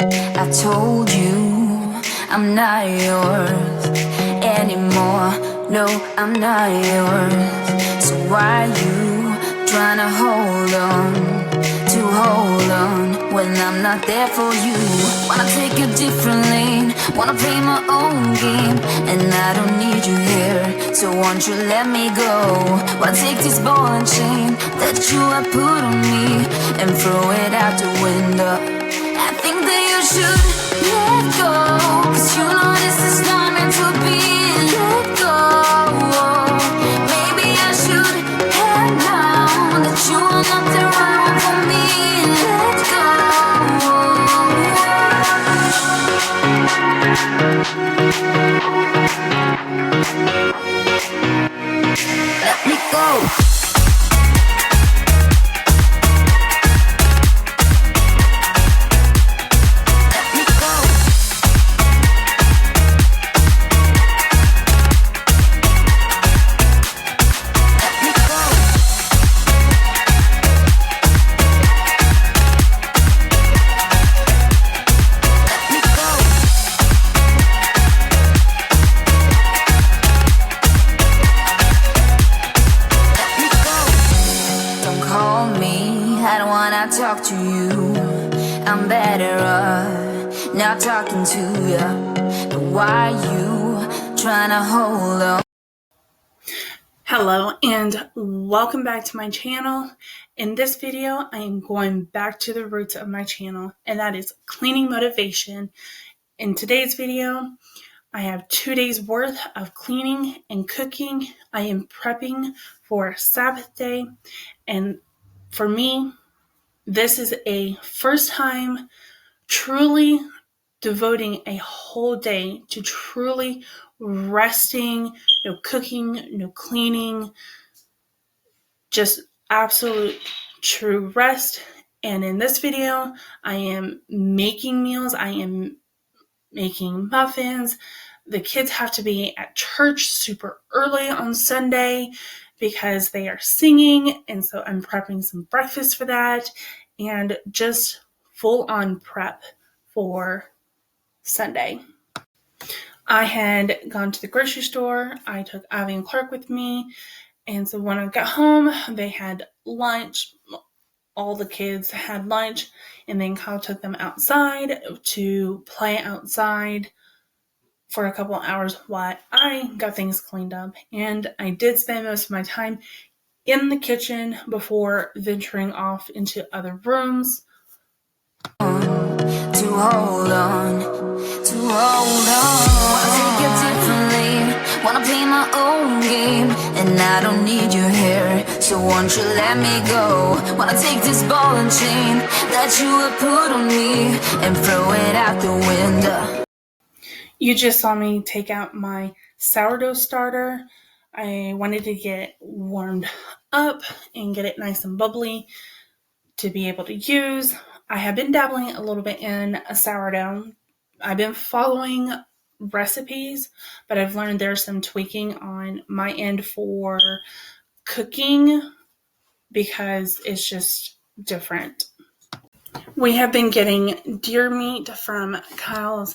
I told you I'm not yours anymore. No, I'm not yours. So why you trying to hold on when I'm not there for you? Wanna take a different lane, wanna play my own game, and I don't need you here, so won't you let me go? Wanna take this ball and chain that you have put on me and throw it out the window. I think that you should let go, 'cause you know this is not meant to be. Let go. Maybe I should have known that you are not the right one for me. Let go. Let me go. Talk to you, I'm better off not talking to you. But why you trying to hold on? Hello and welcome back to my channel. In this video, I am going back to the roots of my channel, and that is cleaning motivation. In today's video, I have 2 days worth of cleaning and cooking. I am prepping for Sabbath day, and for me, this is a first time truly devoting a whole day to truly resting, no cooking, no cleaning, just absolute true rest. And in this video, I am making meals. I am making muffins. The kids have to be at church super early on Sunday because they are singing, and so I'm prepping some breakfast for that and just full on prep for Sunday. I had gone to the grocery store. I took Ivy and Clark with me, and so when I got home, they had lunch. All the kids had lunch, and then Kyle took them outside to play outside for a couple of hours while I got things cleaned up. And I did spend most of my time in the kitchen before venturing off into other rooms. To hold on. Wanna take a different lane, wanna play my own game, and I don't need you here, so won't you let me go? Wanna take this ball and chain that you have put on me and throw it out the window. You just saw me take out my sourdough starter. I wanted to get warmed up and get it nice and bubbly to be able to use. I have been dabbling a little bit in a sourdough. I've been following recipes, but I've learned there's some tweaking on my end for cooking because it's just different. We have been getting deer meat from Kyle's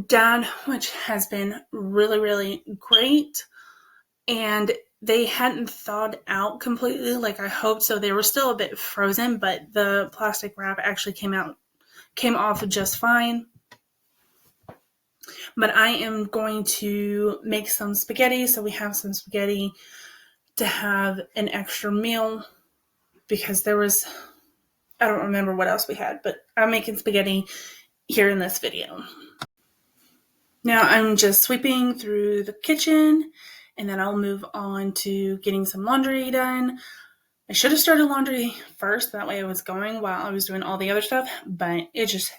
dad, which has been really, really great. And they hadn't thawed out completely like I hoped, so they were still a bit frozen, but the plastic wrap actually came off just fine. But I am going to make some spaghetti, so we have some spaghetti to have an extra meal because I don't remember what else we had, but I'm making spaghetti here in this video. Now I'm just sweeping through the kitchen, and then I'll move on to getting some laundry done. I should have started laundry first, that way I was going while I was doing all the other stuff, but it just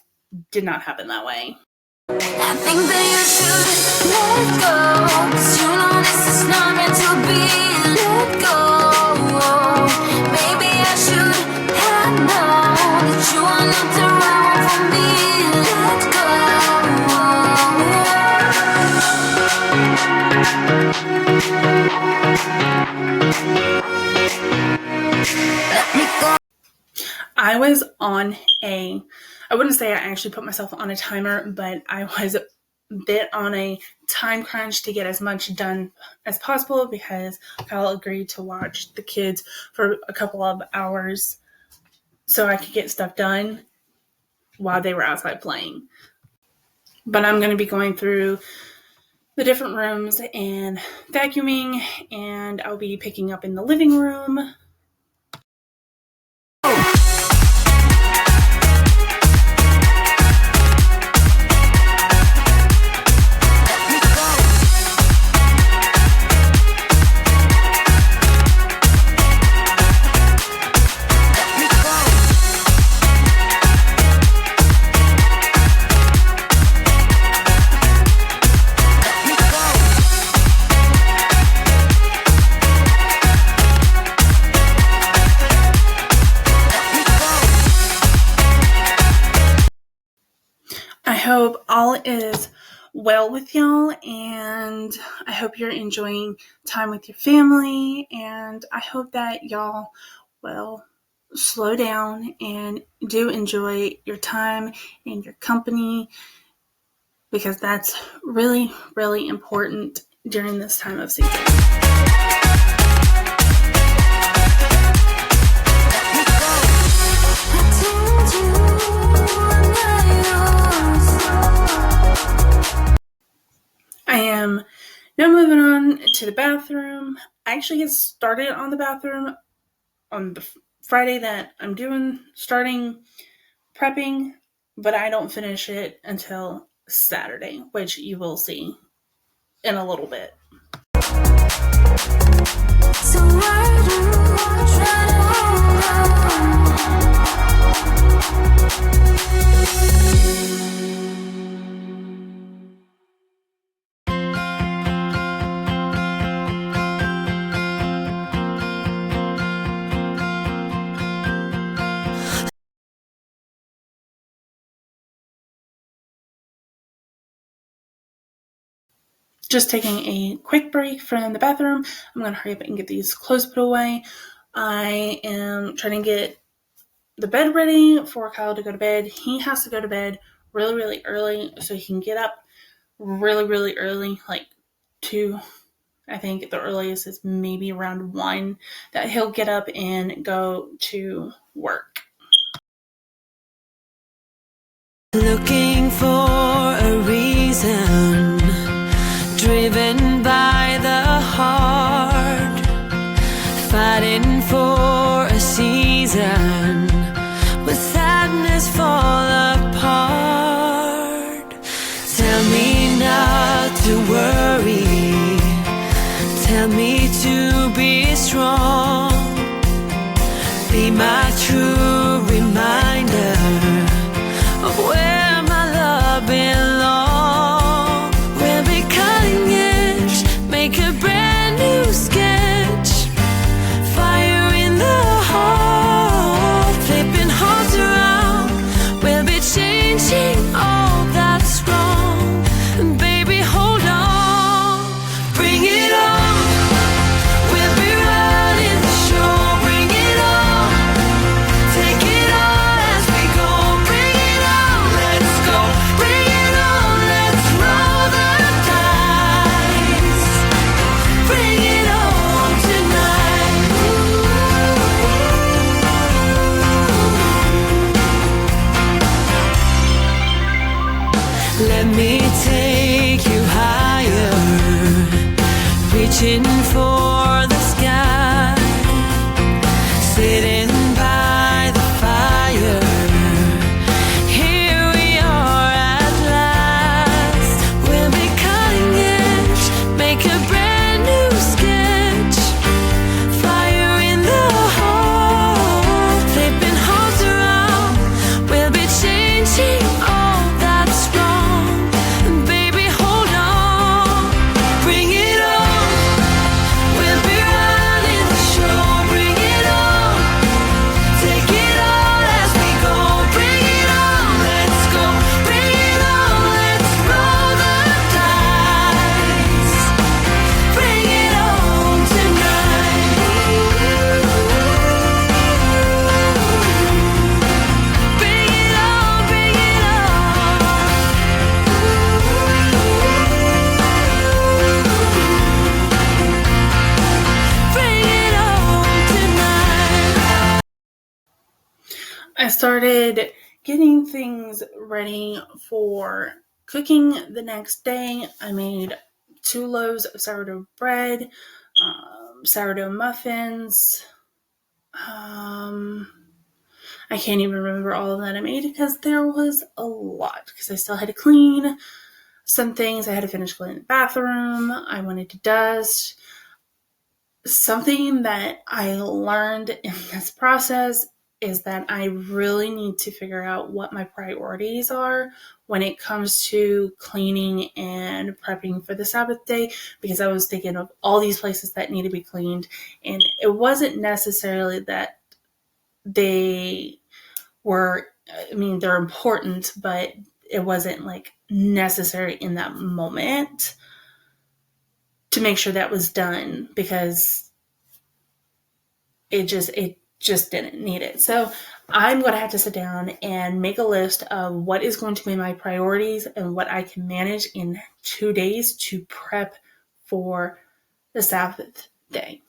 did not happen that way. I think that you should let go, 'cause you know this is not meant to be. Let go. Maybe I should have known that you are not the right one for me. Let go. I was on a I wouldn't say I actually put myself on a timer, but I was a bit on a time crunch to get as much done as possible because Kyle agreed to watch the kids for a couple of hours so I could get stuff done while they were outside playing. But I'm going to be going through the different rooms and vacuuming, and I'll be picking up in the living room. I hope all is well with y'all, and I hope you're enjoying time with your family, and I hope that y'all will slow down and do enjoy your time and your company, because that's really, really important during this time of season. I am now moving on to the bathroom. I actually get started on the bathroom on the Friday that I'm starting prepping, but I don't finish it until Saturday, which you will see in a little bit. So why do you try to Just taking a quick break from the bathroom. I'm going to hurry up and get these clothes put away. I am trying to get the bed ready for Kyle to go to bed. He has to go to bed really, really early so he can get up really, really early, like 2. I think the earliest is maybe around 1 that he'll get up and go to work. Looking for a reason, driven by the heart, fighting for a season, with sadness fall apart. Tell me not to worry, tell me to be strong, be my true reminder of where my love belongs. We'll be cutting edge, make a brand new sketch, fire in the heart, flipping hearts around. We'll be changing all that's wrong, and baby hold on, bring it on. We'll be running the show, bring it on, take it all as we go, bring it on, let's go, bring it on, let's roll the dice, bring it on tonight. Let me take you higher, reaching for the sky, sitting by the fire. Here we are at last. We'll be cutting edge, make a brand new sketch, fire in the heart, flipping hearts around. We'll be changing all that's wrong, and baby hold on, bring it on. We'll be running the show, bring it on, take it all as we go, bring it on, let's go, bring it on, let's roll the dice, bring it on tonight. Bring it on, bring started getting things ready for cooking the next day. I made 2 loaves of sourdough bread, sourdough muffins. I can't even remember all of that I made because there was a lot, because I still had to clean some things. I had to finish cleaning the bathroom. I wanted to dust. Something that I learned in this process is that I really need to figure out what my priorities are when it comes to cleaning and prepping for the Sabbath day, because I was thinking of all these places that need to be cleaned, and it wasn't necessarily that they were, I mean, they're important, but it wasn't like necessary in that moment to make sure that was done, because it just didn't need it. So I'm going to have to sit down and make a list of what is going to be my priorities and what I can manage in 2 days to prep for the Sabbath day.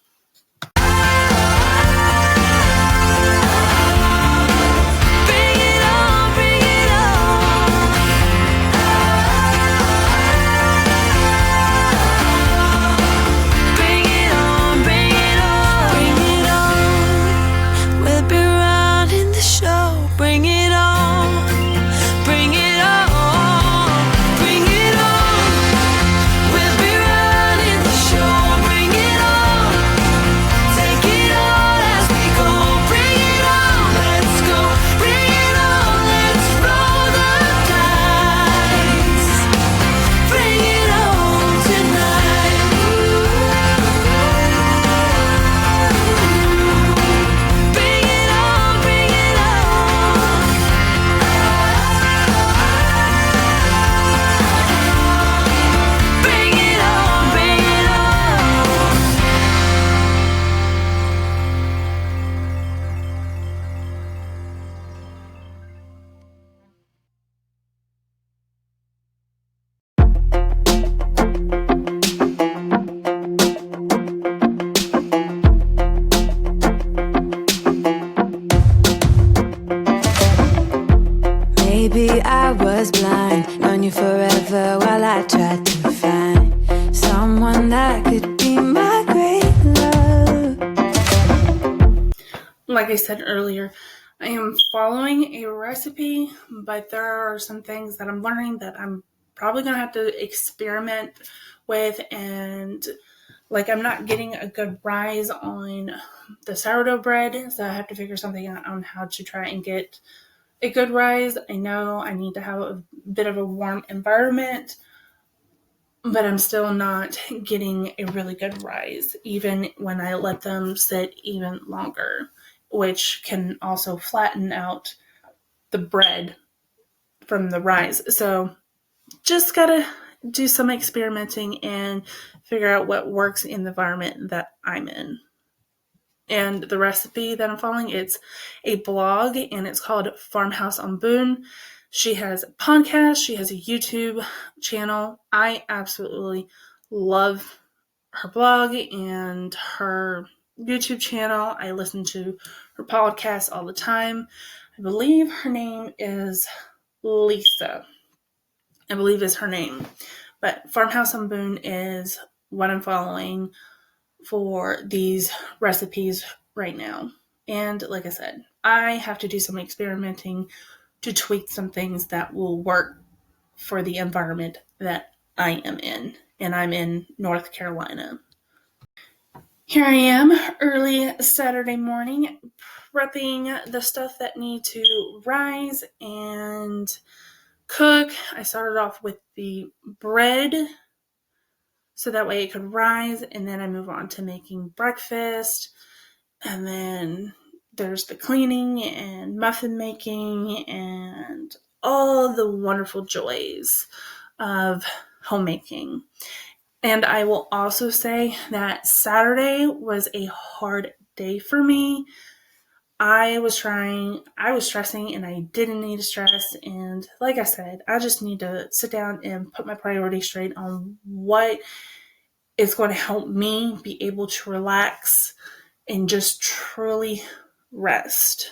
Maybe I was blind, known you forever while I tried to find someone that could be my great love. Like I said earlier, I am following a recipe, but there are some things that I'm learning that I'm probably going to have to experiment with, and like I'm not getting a good rise on the sourdough bread, so I have to figure something out on how to try and get a good rise. I know I need to have a bit of a warm environment, but I'm still not getting a really good rise, even when I let them sit even longer, which can also flatten out the bread from the rise. So just gotta do some experimenting and figure out what works in the environment that I'm in. And the recipe that I'm following, it's a blog, and it's called Farmhouse on Boone. She has a podcast. She has a YouTube channel. I absolutely love her blog and her YouTube channel. I listen to her podcast all the time. I believe her name is Lisa. I believe is her name. But Farmhouse on Boone is what I'm following for these recipes right now. And like I said, I have to do some experimenting to tweak some things that will work for the environment that I am in. And I'm in North Carolina. Here I am, early Saturday morning, prepping the stuff that need to rise and cook. I started off with the bread, so that way it could rise, and then I move on to making breakfast, and then there's the cleaning and muffin making and all the wonderful joys of homemaking. And I will also say that Saturday was a hard day for me. I was stressing, and I didn't need to stress. And like I said, I just need to sit down and put my priorities straight on what is going to help me be able to relax and just truly rest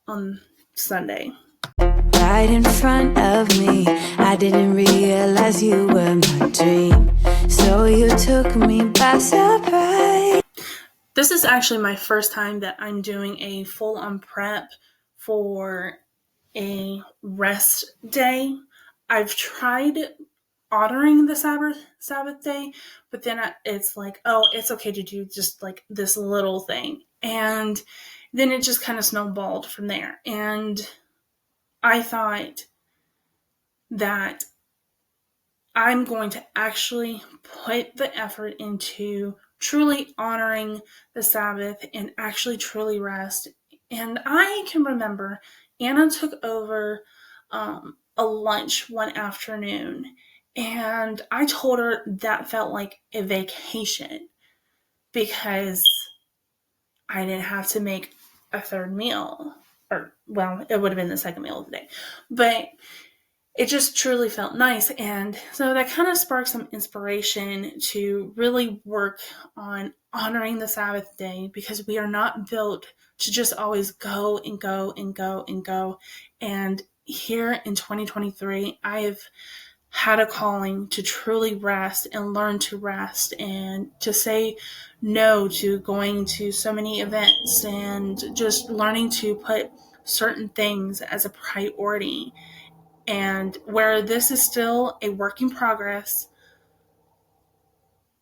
on Sunday. Right in front of me, I didn't realize you were my dream, so you took me by surprise. This is actually my first time that I'm doing a full-on prep for a rest day. I've tried honoring the Sabbath day, but then it's like, oh, it's okay to do just like this little thing. And then it just kind of snowballed from there. And I thought that I'm going to actually put the effort into truly honoring the Sabbath and actually truly rest. And I can remember Anna took over a lunch one afternoon, and I told her that felt like a vacation because I didn't have to make a third meal. Or, well, it would have been the second meal of the day. But it just truly felt nice. And so that kind of sparked some inspiration to really work on honoring the Sabbath day, because we are not built to just always go and go and go and go. And here in 2023, I've had a calling to truly rest and learn to rest and to say no to going to so many events and just learning to put certain things as a priority. And where this is still a work in progress,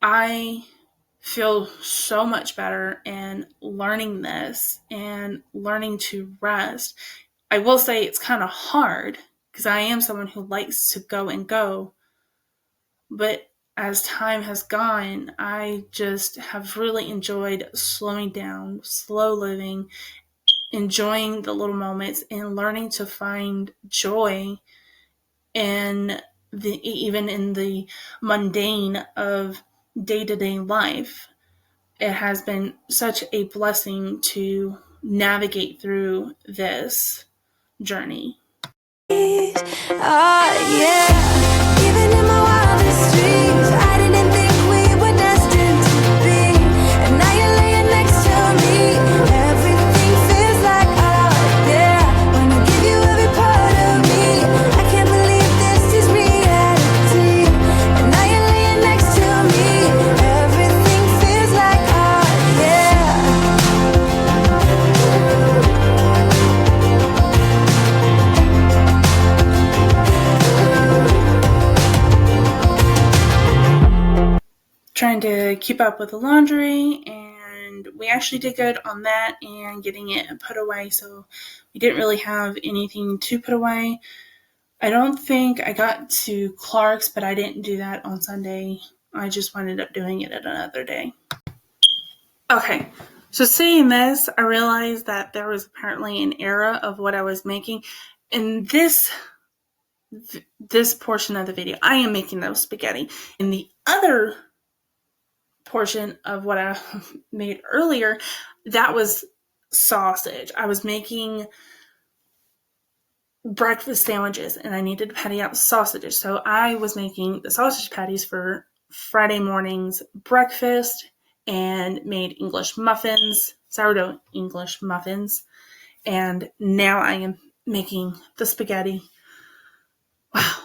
I feel so much better in learning this and learning to rest. I will say it's kind of hard because I am someone who likes to go and go. But as time has gone, I just have really enjoyed slowing down, slow living, enjoying the little moments, and learning to find joy in even in the mundane of day-to-day life. It has been such a blessing to navigate through this journey. Oh yeah, even in my wildest dreams, I didn't think we were destined to be. And now you're laying next to me, everything feels like oh yeah. When I give you every part of me, I can't believe this is reality. And now you're laying next to me, everything feels like oh yeah. Trying to keep up with the laundry, and we actually did good on that and getting it put away, so we didn't really have anything to put away. I don't think I got to Clark's, but I didn't do that on Sunday. I just ended up doing it at another day. Okay, so seeing this, I realized that there was apparently an error of what I was making. In this portion of the video, I am making those spaghetti. In the other portion of what I made earlier, that was sausage. I was making breakfast sandwiches and I needed to patty out sausages. So I was making the sausage patties for Friday morning's breakfast and made English muffins, sourdough English muffins. And now I am making the spaghetti. Wow.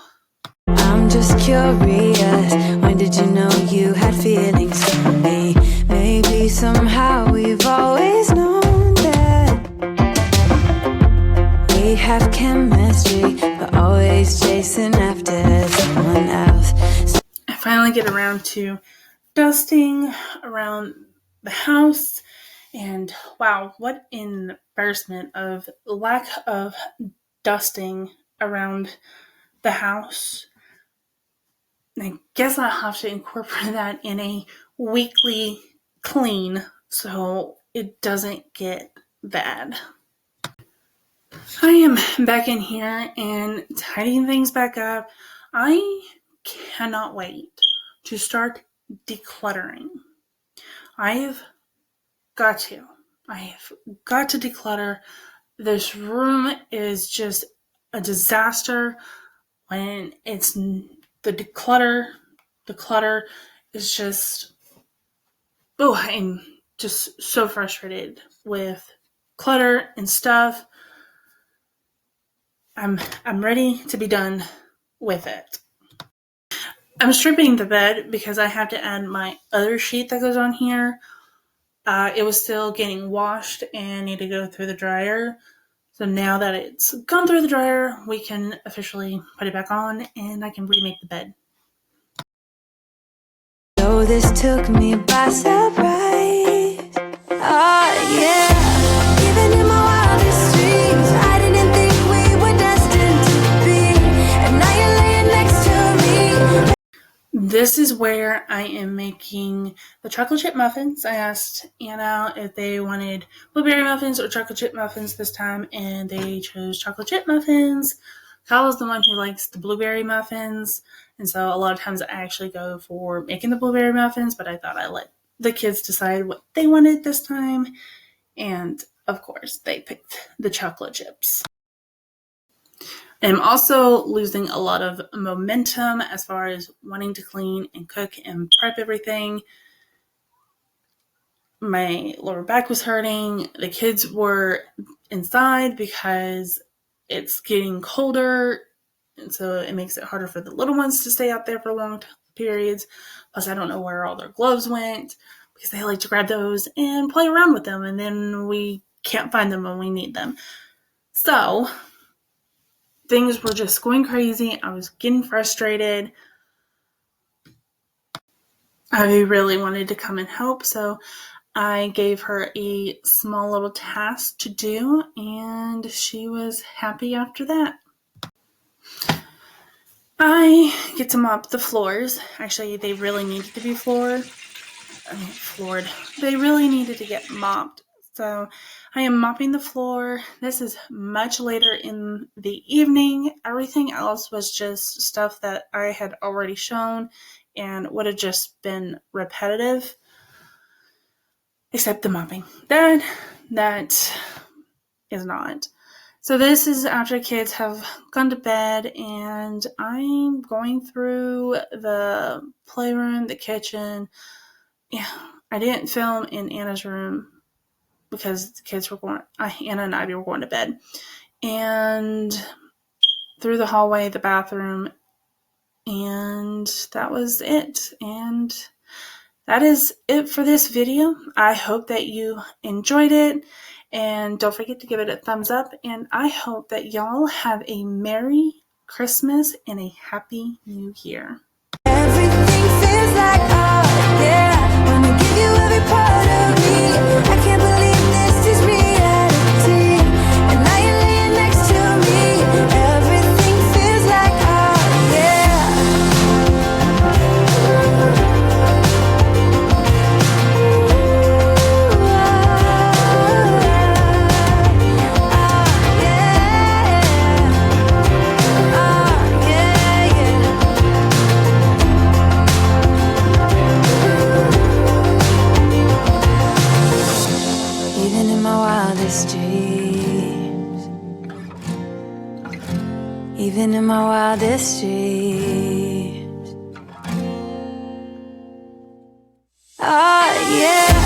I'm just curious, when did you know you had feelings for me? Maybe somehow we've always known that we have chemistry, but always chasing after someone else. I finally get around to dusting around the house, and wow, what an embarrassment of lack of dusting around the house. I guess I'll have to incorporate that in a weekly clean so it doesn't get bad. I am back in here and tidying things back up. I cannot wait to start decluttering. I have got to declutter. This room is just a disaster when it's the clutter is just, oh, I'm just so frustrated with clutter and stuff. I'm ready to be done with it. I'm stripping the bed because I have to add my other sheet that goes on here. It was still getting washed and need to go through the dryer. So now that it's gone through the dryer, we can officially put it back on and I can remake the bed. So this took me by surprise. Oh yeah. Even in my wildest dreams, I didn't think we were destined to be. And now you're laying next to me. This is where I am making the chocolate chip muffins. I asked Anna if they wanted blueberry muffins or chocolate chip muffins this time, and they chose chocolate chip muffins. Kyle's the one who likes the blueberry muffins, and so a lot of times I actually go for making the blueberry muffins, but I thought I'd let the kids decide what they wanted this time, and of course they picked the chocolate chips. I'm also losing a lot of momentum as far as wanting to clean and cook and prep everything. My lower back was hurting. The kids were inside because it's getting colder, and so it makes it harder for the little ones to stay out there for long periods. Plus, I don't know where all their gloves went because they like to grab those and play around with them, and then we can't find them when we need them. So things were just going crazy. I was getting frustrated. I really wanted to come and help, so I gave her a small little task to do, and she was happy after that. I get to mop the floors. Actually, they really needed to be floored. They really needed to get mopped. So I am mopping the floor. This is much later in the evening. Everything else was just stuff that I had already shown and would have just been repetitive, except the mopping. That is not. So this is after kids have gone to bed, and I'm going through the playroom, the kitchen. Yeah, I didn't film in Anna's room because the kids were going, Anna and Ivy were going to bed. And through the hallway, the bathroom, and that was it. And that is it for this video. I hope that you enjoyed it, and don't forget to give it a thumbs up, and I hope that y'all have a Merry Christmas and a Happy New Year. Everything feels like, oh yeah, wanna give you every part of me. I can't believe this is reality, and now you're laying next to me. Everything feels like, oh yeah. Even in my wildest dreams, even in my wildest dreams, oh yeah.